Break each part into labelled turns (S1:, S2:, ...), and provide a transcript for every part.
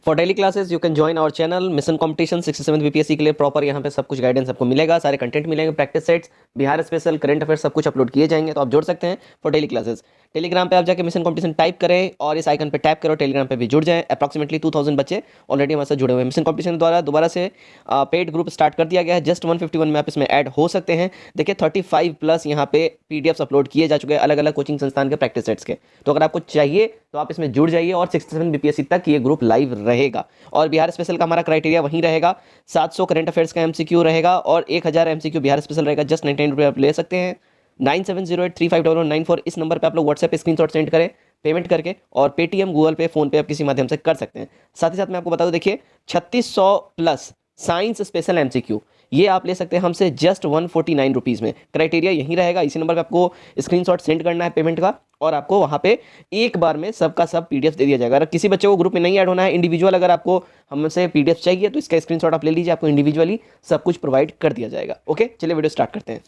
S1: For daily classes you can join our channel mission competition 67 BPSC के लिए proper यहाँ पे सब कुछ गाइडेंस आपको मिलेगा, सारे कंटेंट मिलेंगे, practice sets, Bihar special, current affair सब कुछ अपलोड किए जाएंगे, तो आप जोड़ सकते हैं फॉर डेली क्लासेस। टेलीग्राम पे आप जाके मिशन कंपटीशन टाइप करें और इस आइकन पे टैप करो, टेलीग्राम पे भी जुड़ जाएं। अप्रॉक्सिमेटली 2000 बच्चे ऑलरेडी हमारे साथ जुड़े हुए हैं। मिशन कंपटीशन द्वारा दोबारा से पेड ग्रुप स्टार्ट कर दिया गया है, जस्ट 151 में आप इसमें ऐड हो सकते हैं। देखिए 35 प्लस यहाँ पे पीडीएफ्स अपलोड किए जा चुके हैं अलग अलग कोचिंग संस्थान के प्रैक्टिस सेट्स के, तो अगर आपको चाहिए तो आप इसमें जुड़ जाइए। और 67 बीपीएससी तक ये ग्रुप लाइव रहेगा और बिहार स्पेशल का हमारा क्राइटेरिया वहीं रहेगा। 700 करंट अफेयर्स का एमसीक्यू रहेगा और 1000 एमसीक्यू बिहार स्पेशल रहेगा। जस्ट 99 रुपये आप ले सकते हैं। 9708350094 इस नंबर पे आप लोग व्हाट्सएप पे स्क्रीनशॉट सेंड करें पेमेंट करके, और पेटीएम, गूगल पे, फोन पे आप किसी माध्यम से कर सकते हैं। साथ ही साथ मैं आपको बता दूं, देखिए 3600 प्लस साइंस स्पेशल एमसीक्यू ये आप ले सकते हैं हमसे जस्ट 149 रुपीज़ में। क्राइटेरिया यही रहेगा, इसी नंबर पे आपको स्क्रीनशॉट सेंड करना है पेमेंट का, और आपको वहाँ पे एक बार में सबका सब पीडीएफ दे दिया जाएगा। अगर किसी बच्चे को ग्रुप में नहीं ऐड होना है, इंडिविजुअल अगर आपको हमसे पीडीएफ चाहिए तो इसका स्क्रीनशॉट आप ले लीजिए, आपको इंडिविजुअली सब कुछ प्रोवाइड कर दिया जाएगा। ओके, चलिए वीडियो स्टार्ट करते हैं।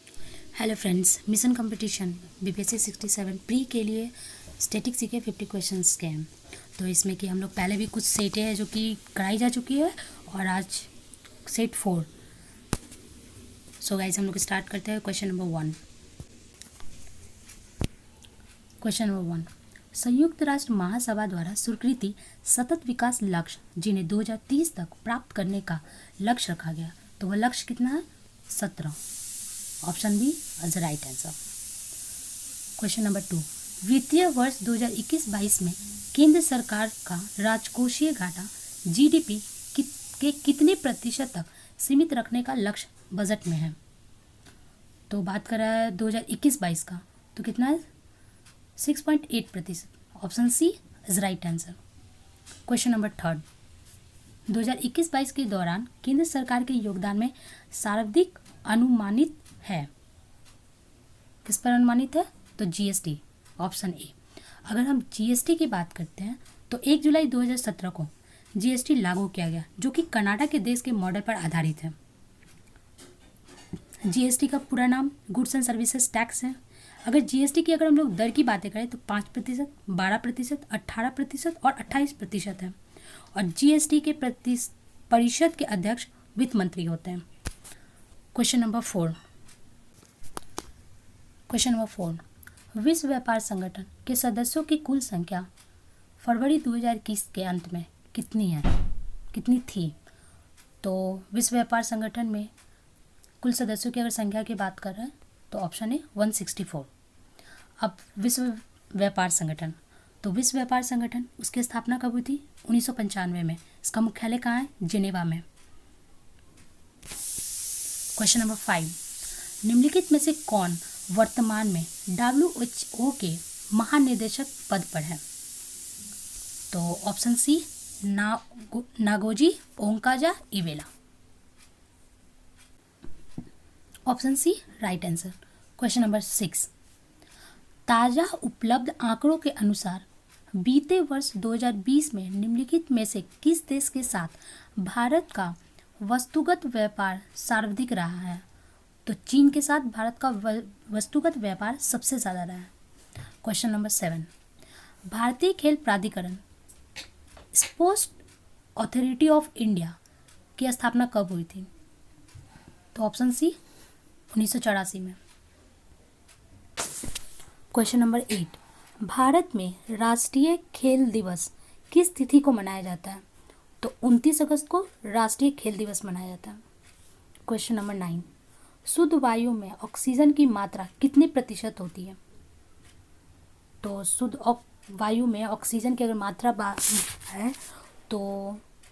S2: Hello friends, mission competition BPSC 67 pre के लिए स्टैटिक सीखे 50 क्वेश्चंस के हैं। तो इसमें कि हम लोग पहले भी कुछ सेटें हैं जो कि कराई जा चुकी है और आज सेट 4। सो गाइस हम लोग स्टार्ट करते हैं। Question number 1। क्वेश्चन नंबर 1, संयुक्त राष्ट्र महासभा द्वारा स्वीकृति सतत विकास लक्ष्य जिन्हें 2030 तक प्राप्त करने का लक्ष्य रखा गया, तो वह लक्ष्य कितना है? 17। Option B is right answer. Question number 2, वित्तीय वर्ष 2021-22 में केंद्र सरकार का राजकोषीय घाटा जीडीपी के कितने प्रतिशत तक सीमित रखने का लक्ष्य बजट में है? तो बात कर रहा है 2021-22 का, तो कितना है? 6.8%। Option C is right answer. Question number 3, 2021-22 के दौरान केंद्र सरकार के योगदान में सर्वाधिक अनुमानित है, किस पर अनुमानित है? तो जीएसटी। Option A. अगर हम जीएसटी की बात करते हैं तो 1 जुलाई 2017 को जीएसटी लागू किया गया, जो कि कनाडा के देश के मॉडल पर आधारित है। जीएसटी का पूरा नाम गुड्स एंड सर्विसेज टैक्स है। अगर जीएसटी की अगर हम लोग दर की बातें करें तो 5%, 12%, 18% और 28% है। और जीएसटी के परिषद के अध्यक्ष वित्त मंत्री होते हैं। Question number 4। क्वेश्चन नंबर 4, विश्व व्यापार संगठन के सदस्यों की कुल संख्या फरवरी 2021 के अंत में कितनी थी? तो विश्व व्यापार संगठन में कुल सदस्यों की अगर संख्या की बात कर रहे हैं तो ऑप्शन है 164। अब विश्व व्यापार संगठन, तो विश्व व्यापार संगठन उसकी स्थापना कब हुई थी? 1995 में। इसका मुख्यालय कहाँ है? जिनेवा में। क्वेश्चन नंबर 5, निम्नलिखित में से कौन वर्तमान में WHO के महानिदेशक पद पर है? तो ऑप्शन सी नागोजी ओंकाजा इवेला। Option C right answer. Question number 6, ताज़ा उपलब्ध आंकड़ों के अनुसार बीते वर्ष 2020 में निम्नलिखित में से किस देश के साथ भारत का वस्तुगत व्यापार सर्वाधिक रहा है? तो चीन के साथ भारत का वस्तुगत व्यापार सबसे ज़्यादा रहा है। क्वेश्चन नंबर 7, भारतीय खेल प्राधिकरण स्पोर्ट्स अथॉरिटी ऑफ इंडिया की स्थापना कब हुई थी? तो ऑप्शन सी 1984 में। क्वेश्चन नंबर 8, भारत में राष्ट्रीय खेल दिवस किस तिथि को मनाया जाता है? तो 29 अगस्त को राष्ट्रीय खेल दिवस मनाया जाता है। क्वेश्चन नंबर 9, शुद्ध वायु में ऑक्सीजन की मात्रा कितने प्रतिशत होती है? तो शुद्ध वायु में ऑक्सीजन की अगर मात्रा है तो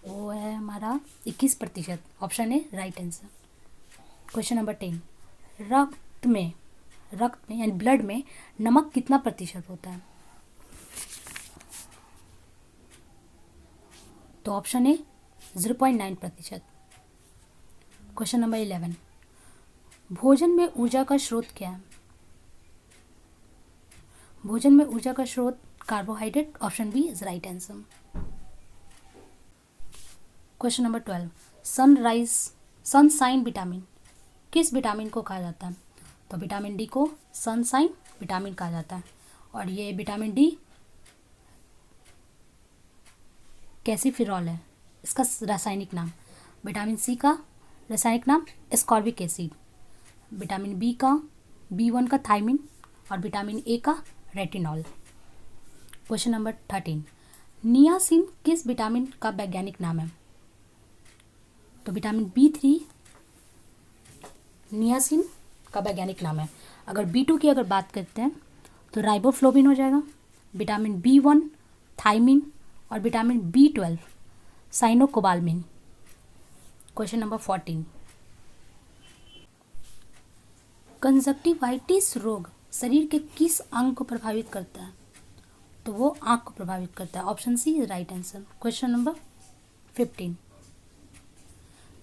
S2: वो है हमारा 21%। ऑप्शन है राइट आंसर। क्वेश्चन नंबर 10, रक्त में यानी ब्लड में नमक कितना प्रतिशत होता है? तो ऑप्शन है 0.9%। क्वेश्चन नंबर 11, भोजन में ऊर्जा का स्रोत क्या है? भोजन में ऊर्जा का स्रोत carbohydrate. Option B is right answer. Question number 12, sunshine vitamin किस विटामिन को कहा जाता है? तो विटामिन डी को सनसाइन विटामिन कहा जाता है। और ये विटामिन डी कैल्सिफेरॉल है, इसका रासायनिक नाम। विटामिन सी का रासायनिक नाम एस्कॉर्बिक एसिड, विटामिन बी का B1 का थायमिन और विटामिन ए का रेटिनॉल। क्वेश्चन नंबर 13, नियासिन किस विटामिन का वैज्ञानिक नाम है? तो विटामिन B3 नियासिन का वैज्ञानिक नाम है। अगर B2 की अगर बात करते हैं तो राइबोफ्लोविन हो जाएगा, विटामिन B1 थायमिन और vitamin B12 cyanocobalamin. Question number 14, conjunctivitis रोग शरीर के किस अंग को प्रभावित करता है? तो वो आंख को प्रभावित करता है। Option C is right answer. Question number 15,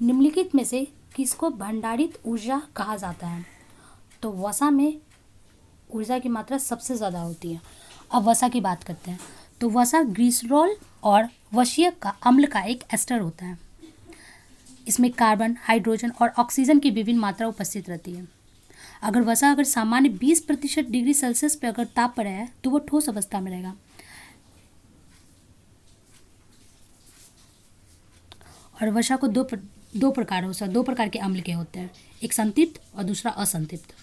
S2: निम्नलिखित में से किसको भंडारित ऊर्जा कहा जाता है? तो वसा में ऊर्जा की मात्रा सबसे ज़्यादा होती है। अब वसा की बात करते हैं तो वसा ग्लिसरॉल और वशीय का अम्ल का एक एस्टर होता है। इसमें कार्बन, हाइड्रोजन और ऑक्सीजन की विभिन्न मात्रा उपस्थित रहती है। अगर वसा अगर सामान्य 20% डिग्री सेल्सियस पे अगर ताप पर है तो वो ठोस अवस्था में रहेगा। और वसा को दो प्रकार के अम्ल के होते हैं, एक संतृप्त और दूसरा असंतृप्त।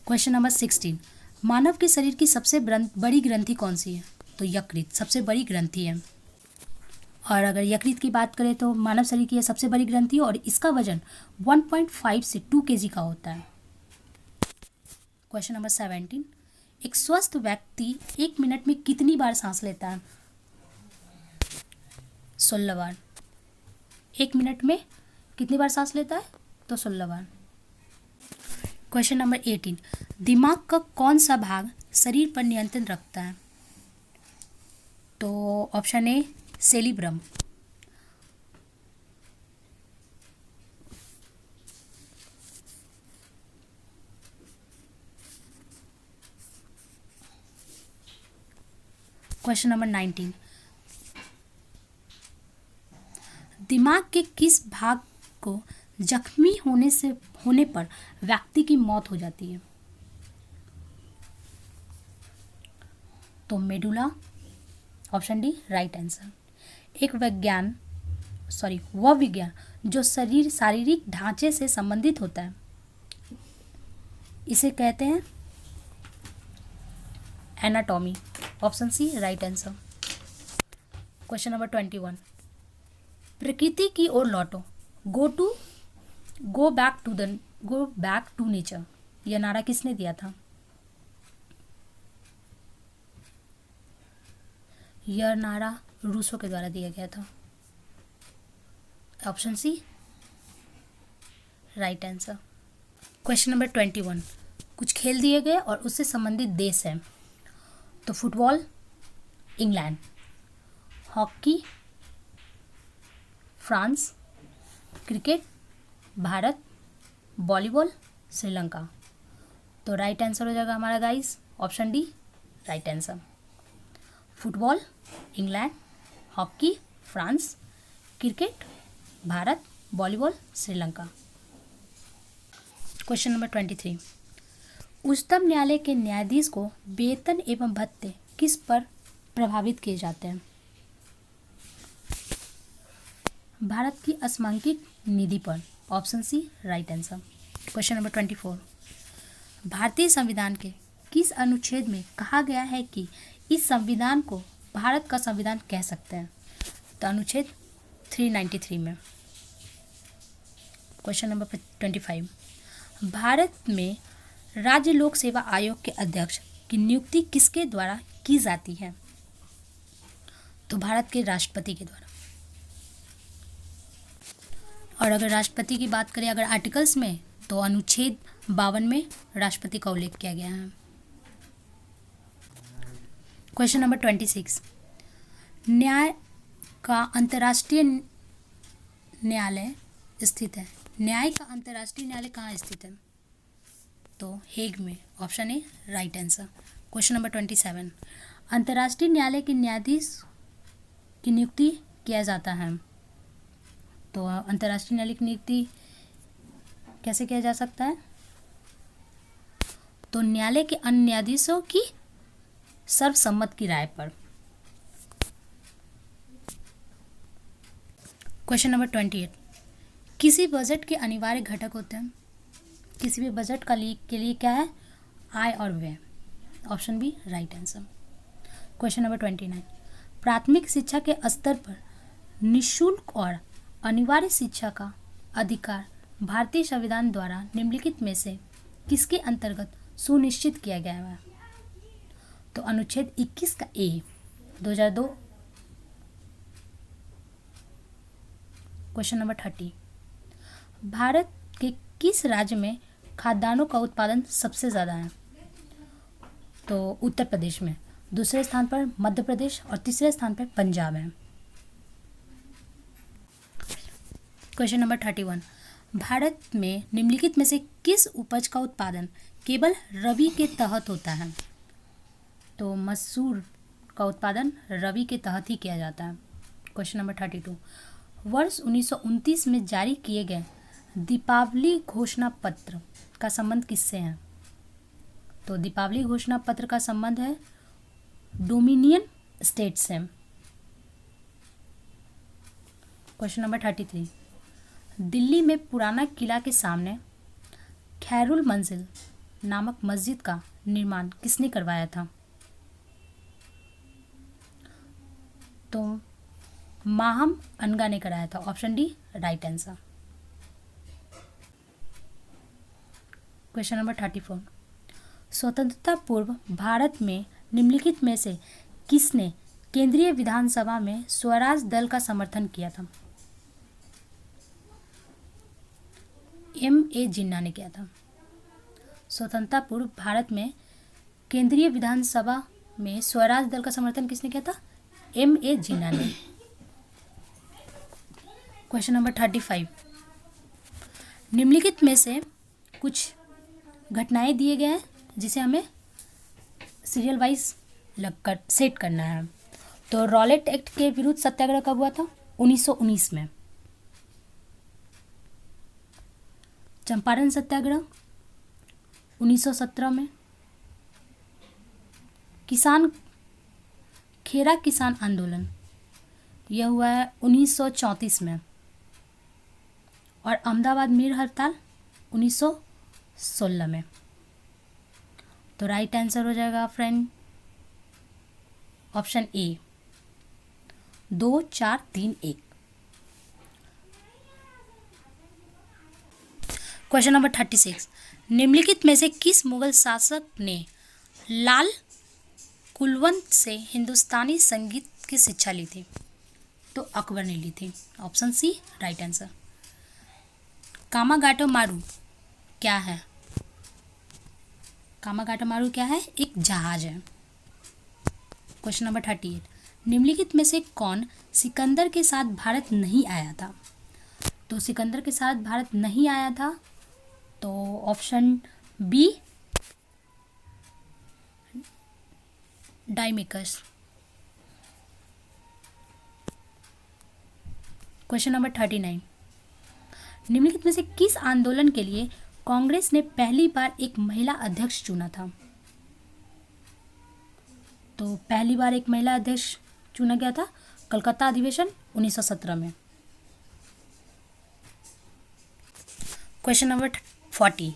S2: क्वेश्चन नंबर 16, मानव के शरीर की सबसे बड़ी ग्रंथि कौन सी है? तो यकृत सबसे बड़ी ग्रंथि है। और अगर यकृत की बात करें तो मानव शरीर की यह सबसे बड़ी ग्रंथि है और इसका वजन 1.5 से 2 kg का होता है। क्वेश्चन नंबर 17, एक स्वस्थ व्यक्ति 1 मिनट में कितनी बार सांस लेता है? 16 बार। 1 मिनट में कितनी बार सांस लेता है? तो 16 बार। क्वेश्चन नंबर 18, दिमाग का कौन सा भाग शरीर पर नियंत्रण रखता है? तो option A cerebrum. Question number 19, दिमाग के किस भाग को जख्मी होने पर व्यक्ति की मौत हो जाती है? तो medulla. Option D right answer. वह विज्ञान जो शारीरिक ढांचे से संबंधित होता है इसे कहते हैं anatomy. Option C right answer. Question number 21, प्रकृति की ओर लौटो, गो बैक टू नेचर, यह नारा किसने दिया था? यह नारा रूसो के द्वारा दिया गया था। Option C right answer. Question number 21, कुछ खेल दिए गए और उससे संबंधित देश हैं। तो football England, hockey France, cricket Bharat, volleyball Sri Lanka. तो राइट आंसर हो जाएगा हमारा guys option D right answer. Football England, hockey France, cricket Bharat, volleyball Sri Lanka. Question number 23, उच्चतम न्यायालय के न्यायाधीश को वेतन एवं भत्ते किस पर प्रभावित किए जाते हैं? भारत की असमांकित निधि पर। Option C right answer. Question number 24, भारतीय संविधान के किस अनुच्छेद में कहा गया है कि इस संविधान को भारत का संविधान कह सकते हैं? तो अनुच्छेद 393 में। क्वेश्चन नंबर 25, भारत में राज्य लोक सेवा आयोग के अध्यक्ष की नियुक्ति किसके द्वारा की जाती है? तो भारत के राष्ट्रपति के द्वारा। और अगर राष्ट्रपति की बात करें अगर आर्टिकल्स में तो अनुच्छेद 52 में राष्ट्रपति का उल्लेख किया गया है। क्वेश्चन नंबर 26, न्याय का अंतर्राष्ट्रीय न्यायालय स्थित है। न्याय का अंतर्राष्ट्रीय न्यायालय कहाँ स्थित है? तो हेग में। Option A right answer. Question number 27, अंतर्राष्ट्रीय न्यायालय के न्यायाधीश की नियुक्ति किया जाता है। तो अंतर्राष्ट्रीय न्यायालय की नियुक्ति कैसे किया जा सकता है? तो न्यायालय के अन्य न्यायाधीशों की सर्वसम्मत की राय पर। क्वेश्चन नंबर 28, किसी बजट के अनिवार्य घटक होते हैं। किसी भी बजट के लिए क्या है, आय और व्यय। Option B right answer. Question number 29, प्राथमिक शिक्षा के स्तर पर निःशुल्क और अनिवार्य शिक्षा का अधिकार भारतीय संविधान द्वारा निम्नलिखित में से किसके अंतर्गत सुनिश्चित किया गया है। तो अनुच्छेद 21 का ए 2002। क्वेश्चन नंबर 30, भारत के किस राज्य में खाद्यान्नों का उत्पादन सबसे ज़्यादा है। तो उत्तर प्रदेश में, दूसरे स्थान पर मध्य प्रदेश और तीसरे स्थान पर पंजाब है। क्वेश्चन नंबर 31, भारत में निम्नलिखित में से किस उपज का उत्पादन केवल रबी के तहत होता है। तो मसूर का उत्पादन रबी के तहत ही किया जाता है। क्वेश्चन नंबर 32, वर्ष 1929 में जारी किए गए दीपावली घोषणा पत्र का संबंध किससे है। तो दीपावली घोषणा पत्र का संबंध है डोमिनियन स्टेट से। क्वेश्चन नंबर 33, दिल्ली में पुराना किला के सामने खैरुल मंजिल नामक मस्जिद का निर्माण किसने करवाया था। तो माहम अनगा ने कराया था। Option D right answer. Question number 34, स्वतंत्रता पूर्व भारत में निम्नलिखित में से किसने केंद्रीय विधानसभा में स्वराज दल का समर्थन किया था। M.A. जिन्ना ने किया था। स्वतंत्रता पूर्व भारत में केंद्रीय विधानसभा में स्वराज दल का समर्थन किसने किया था। M.A. जिन्ना ने। क्वेश्चन नंबर 35, निम्नलिखित में से कुछ घटनाएं दिए गए हैं जिसे हमें सीरियल वाइज लगकर सेट करना है। तो रॉलेट एक्ट के विरुद्ध सत्याग्रह कब हुआ था। 1919 में। चंपारण सत्याग्रह 1917 में। खेरा किसान आंदोलन यह हुआ है 1934 में। और अहमदाबाद मीर हड़ताल 1916 में। तो राइट आंसर हो जाएगा friend option A 2 4 3 1। Question number 36, निम्नलिखित में से किस मुगल शासक ने लाल कुलवंत से हिंदुस्तानी संगीत की शिक्षा ली थी। तो अकबर ने ली थी। Option C right answer. Komagata Maru क्या है। कामागाटो मारू क्या है, एक जहाज है। क्वेश्चन नंबर 38, निम्नलिखित में से कौन सिकंदर के साथ भारत नहीं आया था। तो सिकंदर के साथ भारत नहीं आया था। तो ऑप्शन बी डाइमेकस। क्वेश्चन नंबर 39, निम्नलिखित में से किस आंदोलन के लिए कांग्रेस ने पहली बार एक महिला अध्यक्ष चुना था। तो पहली बार एक महिला अध्यक्ष चुना गया था कलकत्ता अधिवेशन 1917 में। क्वेश्चन नंबर 40,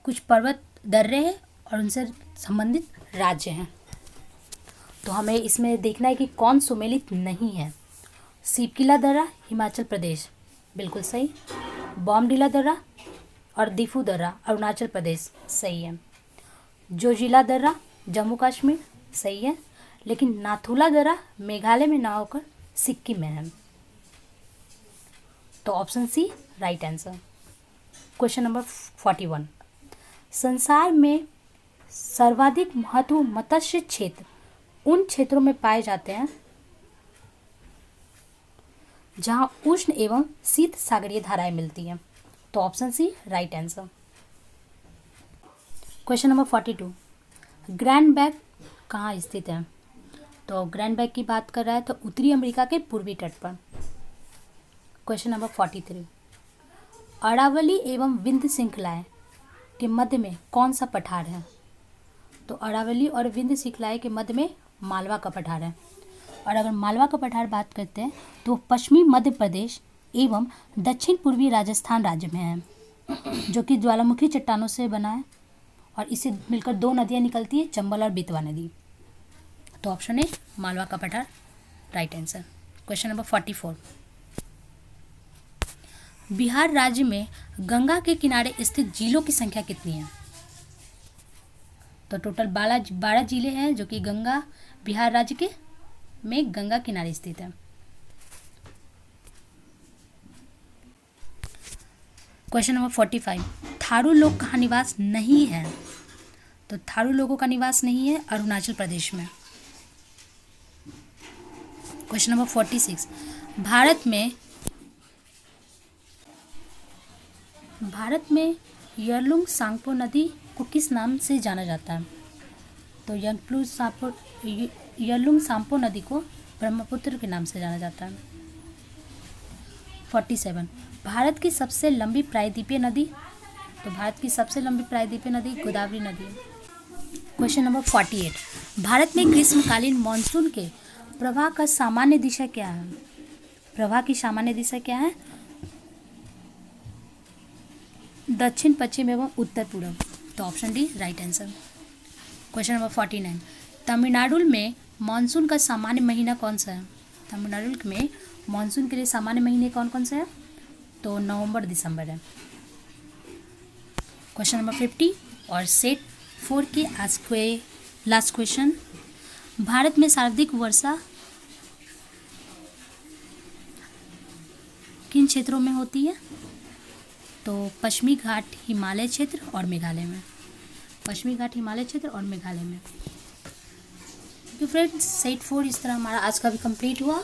S2: कुछ पर्वत दर्रे हैं और उनसे संबंधित राज्य हैं। तो हमें इसमें देखना है कि कौन सुमेलित नहीं है। सिपकिला दर्रा हिमाचल प्रदेश बिल्कुल सही। बॉमडिला दर्रा और दिफू दर्रा अरुणाचल प्रदेश सही है। जोजिला दर्रा जम्मू कश्मीर सही है। लेकिन नाथुला दर्रा मेघालय में ना होकर सिक्किम में है। तो option C right answer. Question number 41, संसार में सर्वाधिक महत्व मत्स्य क्षेत्र उन क्षेत्रों में पाए जाते हैं जहां उष्ण एवं शीत सागरीय धाराएं मिलती हैं। तो option C right answer. Question number 42, Grand Bank कहाँ स्थित है। तो ग्रैंड बैक की बात कर रहा है तो उत्तरी अमेरिका के पूर्वी तट पर। क्वेश्चन नंबर 43, अरावली एवं विंध्य श्रृंखलाएं के मध्य में कौन सा पठार है। तो अरावली और विंध्य श्रृंखलाएं के मध्य में मालवा का पठार है। और अगर मालवा का पठार बात करते हैं तो पश्चिमी मध्य प्रदेश एवं दक्षिण पूर्वी राजस्थान राज्य में है, जो कि ज्वालामुखी चट्टानों से बना है और इससे मिलकर दो नदियाँ निकलती है, चंबल और बेतवा नदी। तो ऑप्शन ए मालवा का पठार right answer. Question number 44, Bihar राज्य में गंगा के किनारे स्थित झीलों की संख्या कितनी है? तो टोटल 12 जिले हैं जो कि गंगा बिहार राज्य के में गंगा किनारे स्थित है। क्वेश्चन नंबर 45, थारू लोग का निवास नहीं है। तो थारू लोगों का निवास नहीं है अरुणाचल प्रदेश में। क्वेश्चन नंबर 46, भारत में यरलुंग सांगपो नदी को किस नाम से जाना जाता है? तो यरलुंग सांगपो नदी को ब्रह्मपुत्र के नाम से जाना जाता है। 47, भारत की सबसे लंबी प्रायद्वीपीय नदी। तो भारत की सबसे लंबी प्रायद्वीपीय नदी गोदावरी नदी है। क्वेश्चन नंबर 48, भारत में ग्रीष्मकालीन मानसून के प्रवाह का सामान्य दिशा क्या है? प्रवाह की सामान्य दिशा क्या है? दक्षिण पश्चिम एवं उत्तर पूर्व। तो option D right answer. Question number 49, Tamil Nadu में मानसून का सामान्य महीना कौन सा है? तमिलनाडु में मानसून के लिए सामान्य महीने कौन कौन से हैं? तो नवंबर दिसंबर है। क्वेश्चन नंबर 50 और सेट 4 के लास्ट क्वेश्चन, भारत में सर्वाधिक वर्षा किन क्षेत्रों में होती है? तो पश्चिमी घाट हिमालय क्षेत्र और मेघालय में। पश्चिमी घाट हिमालय क्षेत्र और मेघालय में। तो फ्रेंड्स सेट 4 इस तरह हमारा आज का भी कंप्लीट हुआ।